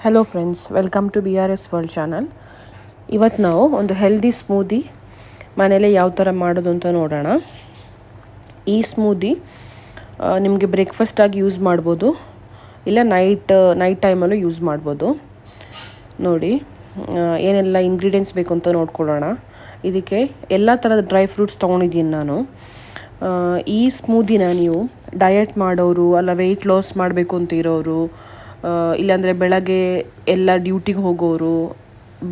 Hello friends, welcome to BRS world channel. ಇವತ್ತು ನಾವು ಒಂದು ಹೆಲ್ದಿ ಸ್ಮೂದಿ ಮನೇಲಿ ಯಾವ ಥರ ಮಾಡೋದು ಅಂತ ನೋಡೋಣ. ಈ ಸ್ಮೂದಿ ನಿಮಗೆ ಬ್ರೇಕ್ಫಾಸ್ಟಾಗಿ ಯೂಸ್ ಮಾಡ್ಬೋದು, ಇಲ್ಲ ನೈಟ್ ಟೈಮಲ್ಲೂ ಯೂಸ್ ಮಾಡ್ಬೋದು. ನೋಡಿ ಏನೆಲ್ಲ ಇಂಗ್ರೀಡಿಯೆಂಟ್ಸ್ ಬೇಕು ಅಂತ ನೋಡ್ಕೊಳ್ಳೋಣ. ಇದಕ್ಕೆ ಎಲ್ಲ ಥರದ ಡ್ರೈ ಫ್ರೂಟ್ಸ್ ತೊಗೊಂಡಿದ್ದೀನಿ ನಾನು. ಈ ಸ್ಮೂದಿನ ನೀವು ಡಯಟ್ ಮಾಡೋರು ಅಲ್ಲ ವೆಯ್ಟ್ ಲಾಸ್ ಮಾಡಬೇಕು ಅಂತ ಇರೋರು, ಇಲ್ಲಾಂದರೆ ಬೆಳಗ್ಗೆ ಎಲ್ಲ ಡ್ಯೂಟಿಗೆ ಹೋಗೋರು,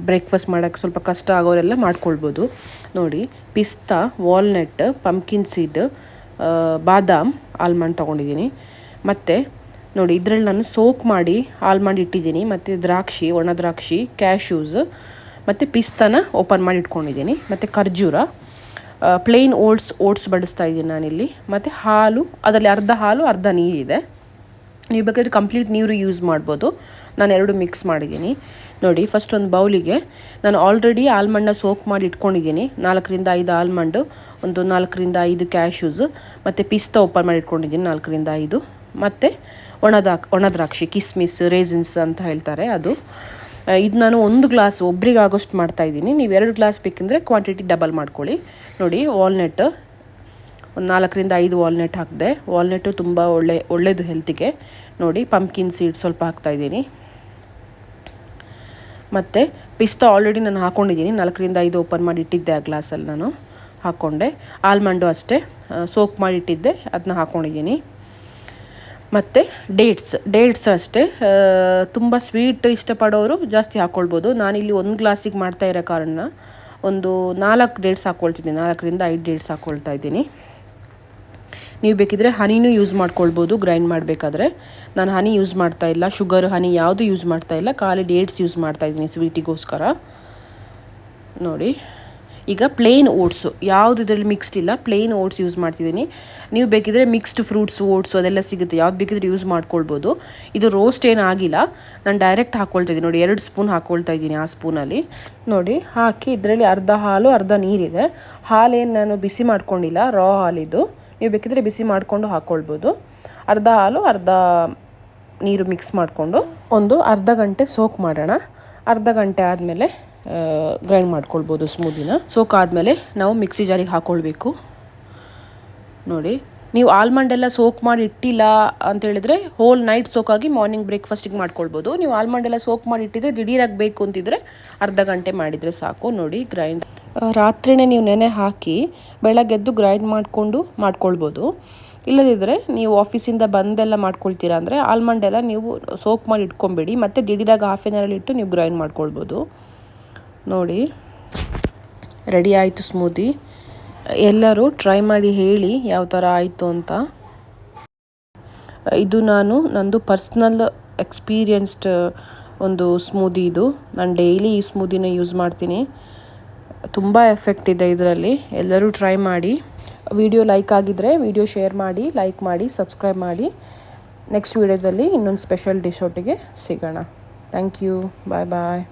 ಬ್ರೇಕ್ಫಾಸ್ಟ್ ಮಾಡೋಕ್ಕೆ ಸ್ವಲ್ಪ ಕಷ್ಟ ಆಗೋರೆಲ್ಲ ಮಾಡ್ಕೊಳ್ಬೋದು. ನೋಡಿ, ಪಿಸ್ತಾ, ವಾಲ್ನಟ್, ಪಂಪ್ಕಿನ್ ಸೀಡ್, ಬಾದಾಮ್, ಆಲ್ಮಂಡ್ ತೊಗೊಂಡಿದ್ದೀನಿ. ಮತ್ತು ನೋಡಿ, ಇದರಲ್ಲಿ ನಾನು ಸೋಕ್ ಮಾಡಿ ಆಲ್ಮಂಡ್ ಇಟ್ಟಿದ್ದೀನಿ, ಮತ್ತು ದ್ರಾಕ್ಷಿ, ಒಣ ದ್ರಾಕ್ಷಿ, ಕ್ಯಾಶ್ಯೂಸ್ ಮತ್ತು ಪಿಸ್ತಾನ ಓಪನ್ ಮಾಡಿ ಇಟ್ಕೊಂಡಿದ್ದೀನಿ, ಮತ್ತು ಖರ್ಜೂರ, ಪ್ಲೇನ್ ಓಟ್ಸ್ ಬಡಿಸ್ತಾ ಇದ್ದೀನಿ ನಾನಿಲ್ಲಿ, ಮತ್ತು ಹಾಲು, ಅದರಲ್ಲಿ ಅರ್ಧ ಹಾಲು ಅರ್ಧ ನೀರಿದೆ. ನೀವು ಬೇಕಾದರೆ ಕಂಪ್ಲೀಟ್ ನೀರು ಯೂಸ್ ಮಾಡ್ಬೋದು. ನಾನು ಎರಡು ಮಿಕ್ಸ್ ಮಾಡಿದ್ದೀನಿ. ನೋಡಿ, ಫಸ್ಟ್ ಒಂದು ಬೌಲಿಗೆ ನಾನು ಆಲ್ರೆಡಿ ಆಲ್ಮಂಡನ್ನ ಸೋಕ್ ಮಾಡಿ ಇಟ್ಕೊಂಡಿದ್ದೀನಿ. 4ರಿಂದ 5 ಆಲ್ಮಂಡು, ಒಂದು 4ರಿಂದ 5 ಕ್ಯಾಶ್ಯೂಸ್, ಮತ್ತು ಪಿಸ್ತಾ ಓಪನ್ ಮಾಡಿ ಇಟ್ಕೊಂಡಿದ್ದೀನಿ 4ರಿಂದ 5, ಮತ್ತು ಒಣ ದ್ರಾಕ್ಷಿ, ಕಿಸ್ಮಿಸ್, ರೇಸಿನ್ಸ್ ಅಂತ ಹೇಳ್ತಾರೆ ಅದು. ಇದು ನಾನು 1 ಗ್ಲಾಸ್ ಒಬ್ರಿಗೆ ಆಗೋಷ್ಟು ಮಾಡ್ತಾಯಿದ್ದೀನಿ. ನೀವು 2 ಗ್ಲಾಸ್ ಬೇಕೆಂದರೆ ಕ್ವಾಂಟಿಟಿ ಡಬಲ್ ಮಾಡ್ಕೊಳ್ಳಿ. ನೋಡಿ, ವಾಲ್ನಟ್ ಒಂದು 4ರಿಂದ 5 ವಾಲ್ನಟ್ ಹಾಕಿದೆ. ವಾಲ್ನಟ್ಟು ತುಂಬ ಒಳ್ಳೆಯದು ಹೆಲ್ತಿಗೆ. ನೋಡಿ, ಪಂಪ್ಕಿನ್ ಸೀಡ್ ಸ್ವಲ್ಪ ಹಾಕ್ತಾಯಿದ್ದೀನಿ. ಮತ್ತು ಪಿಸ್ತಾ ಆಲ್ರೆಡಿ ನಾನು ಹಾಕ್ಕೊಂಡಿದ್ದೀನಿ, 4ರಿಂದ 5 ಓಪನ್ ಮಾಡಿ ಇಟ್ಟಿದ್ದೆ ಆ ಗ್ಲಾಸಲ್ಲಿ ನಾನು ಹಾಕ್ಕೊಂಡೆ. ಆಲ್ಮಂಡು ಅಷ್ಟೇ ಸೋಕ್ ಮಾಡಿ ಇಟ್ಟಿದ್ದೆ, ಅದನ್ನ ಹಾಕ್ಕೊಂಡಿದ್ದೀನಿ. ಮತ್ತು ಡೇಟ್ಸ್ ಅಷ್ಟೇ, ತುಂಬ ಸ್ವೀಟ್ ಇಷ್ಟಪಡೋರು ಜಾಸ್ತಿ ಹಾಕ್ಕೊಳ್ಬೋದು. ನಾನಿಲ್ಲಿ 1 ಗ್ಲಾಸಿಗೆ ಮಾಡ್ತಾ ಇರೋ ಕಾರಣ ಒಂದು 4 ಡೇಟ್ಸ್ ಹಾಕ್ಕೊಳ್ತಿದ್ದೀನಿ, 4ರಿಂದ 5 ಡೇಟ್ಸ್ ಹಾಕ್ಕೊಳ್ತಾ ಇದ್ದೀನಿ. ನೀವು ಬೇಕಿದ್ರೆ ಹನಿನೂ ಯೂಸ್ ಮಾಡ್ಕೊಳ್ಬೋದು ಗ್ರೈಂಡ್ ಮಾಡಬೇಕಾದ್ರೆ. ನಾನು ಹನಿ ಯೂಸ್ ಮಾಡ್ತಾ ಇಲ್ಲ, ಶುಗರ್, ಹನಿ ಯಾವುದು ಯೂಸ್ ಮಾಡ್ತಾ ಇಲ್ಲ, ಖಾಲಿ ಡೇಟ್ಸ್ ಯೂಸ್ ಮಾಡ್ತಾ ಇದ್ದೀನಿ ಸ್ವೀಟಿಗೋಸ್ಕರ. ನೋಡಿ, ಈಗ ಪ್ಲೇನ್ ಓಟ್ಸು, ಯಾವುದು ಇದರಲ್ಲಿ ಮಿಕ್ಸ್ಡ್ ಇಲ್ಲ, ಪ್ಲೇನ್ ಓಟ್ಸ್ ಯೂಸ್ ಮಾಡ್ತಿದ್ದೀನಿ. ನೀವು ಬೇಕಿದ್ರೆ ಮಿಕ್ಸ್ಡ್ ಫ್ರೂಟ್ಸು, ಓಟ್ಸು ಅದೆಲ್ಲ ಸಿಗುತ್ತೆ, ಯಾವ್ದು ಬೇಕಿದ್ರೆ ಯೂಸ್ ಮಾಡ್ಕೊಳ್ಬೋದು. ಇದು ರೋಸ್ಟ್ ಏನಾಗಿಲ್ಲ, ನಾನು ಡೈರೆಕ್ಟ್ ಹಾಕ್ಕೊಳ್ತಾ ಇದ್ದೀನಿ. ನೋಡಿ, 2 ಸ್ಪೂನ್ ಹಾಕ್ಕೊಳ್ತಾ ಇದ್ದೀನಿ ಆ ಸ್ಪೂನಲ್ಲಿ. ನೋಡಿ, ಹಾಕಿ ಇದರಲ್ಲಿ ಅರ್ಧ ಹಾಲು ಅರ್ಧ ನೀರಿದೆ. ಹಾಲೇನು ನಾನು ಬಿಸಿ ಮಾಡ್ಕೊಂಡಿಲ್ಲ, ರಾ ಹಾಲಿದು. ನೀವು ಬೇಕಿದ್ರೆ ಬಿಸಿ ಮಾಡಿಕೊಂಡು ಹಾಕ್ಕೊಳ್ಬೋದು. ಅರ್ಧ ಹಾಲು ಅರ್ಧ ನೀರು ಮಿಕ್ಸ್ ಮಾಡಿಕೊಂಡು ಒಂದು ಅರ್ಧ ಗಂಟೆ ಸೋಕ್ ಮಾಡೋಣ. ಅರ್ಧ ಗಂಟೆ ಆದಮೇಲೆ ಗ್ರೈಂಡ್ ಮಾಡ್ಕೊಳ್ಬೋದು ಸ್ಮೂದಿನ. ಸೋಕ್ ಆದಮೇಲೆ ನಾವು ಮಿಕ್ಸಿ ಜಾರಿಗೆ ಹಾಕ್ಕೊಳ್ಬೇಕು. ನೋಡಿ, ನೀವು ಆಲ್ಮಂಡೆಲ್ಲ ಸೋಕ್ ಮಾಡಿ ಇಟ್ಟಿಲ್ಲ ಅಂತೇಳಿದರೆ ಹೋಲ್ ನೈಟ್ ಸೋಕಾಗಿ ಮಾರ್ನಿಂಗ್ ಬ್ರೇಕ್ಫಾಸ್ಟಿಗೆ ಮಾಡ್ಕೊಳ್ಬೋದು. ನೀವು ಆಲ್ಮಂಡೆಲ್ಲ ಸೋಕ್ ಮಾಡಿ ಇಟ್ಟಿದ್ರೆ ದಿಢೀರಾಗಿ ಬೇಕು ಅಂತಿದ್ರೆ ಅರ್ಧ ಗಂಟೆ ಮಾಡಿದರೆ ಸಾಕು. ನೋಡಿ, ರಾತ್ರಿನೇ ನೀವು ನೆನೆ ಹಾಕಿ ಬೆಳಗ್ಗೆದ್ದು ಗ್ರೈಂಡ್ ಮಾಡ್ಕೊಳ್ಬೋದು. ಇಲ್ಲದಿದ್ದರೆ ನೀವು ಆಫೀಸಿಂದ ಬಂದೆಲ್ಲ ಮಾಡ್ಕೊಳ್ತೀರಾ ಅಂದರೆ ಆಲ್ಮಂಡೆಲ್ಲ ನೀವು ಸೋಕ್ ಮಾಡಿ ಇಟ್ಕೊಂಬೇಡಿ, ಮತ್ತು ದಿಢೀರಾಗಿ ಹಾಫ್ ಆನ್ ಅವರಲ್ಲಿ ಇಟ್ಟು ನೀವು ಗ್ರೈಂಡ್ ಮಾಡ್ಕೊಳ್ಬೋದು. ನೋಡಿ, ರೆಡಿ ಆಯಿತು ಸ್ಮೂದಿ. ಎಲ್ಲರೂ ಟ್ರೈ ಮಾಡಿ ಹೇಳಿ ಯಾವ ಥರ ಆಯಿತು ಅಂತ. ಇದು ನಂದು ಪರ್ಸ್ನಲ್ ಎಕ್ಸ್ಪೀರಿಯನ್ಸ್ಡ್ ಒಂದು ಸ್ಮೂದಿ ಇದು. ನಾನು ಡೈಲಿ ಈ ಸ್ಮೂದಿನ ಯೂಸ್ ಮಾಡ್ತೀನಿ. ತುಂಬ ಎಫೆಕ್ಟ್ ಇದೆ ಇದರಲ್ಲಿ. ಎಲ್ಲರೂ ಟ್ರೈ ಮಾಡಿ. ವಿಡಿಯೋ ಲೈಕ್ ಆಗಿದ್ದರೆ ವಿಡಿಯೋ ಶೇರ್ ಮಾಡಿ, ಲೈಕ್ ಮಾಡಿ, ಸಬ್ಸ್ಕ್ರೈಬ್ ಮಾಡಿ. ನೆಕ್ಸ್ಟ್ ವಿಡಿಯೋದಲ್ಲಿ ಇನ್ನೊಂದು ಸ್ಪೆಷಲ್ ಡಿಶ್ ಒಟ್ಟಿಗೆ ಸಿಗೋಣ. Thank you. Bye bye.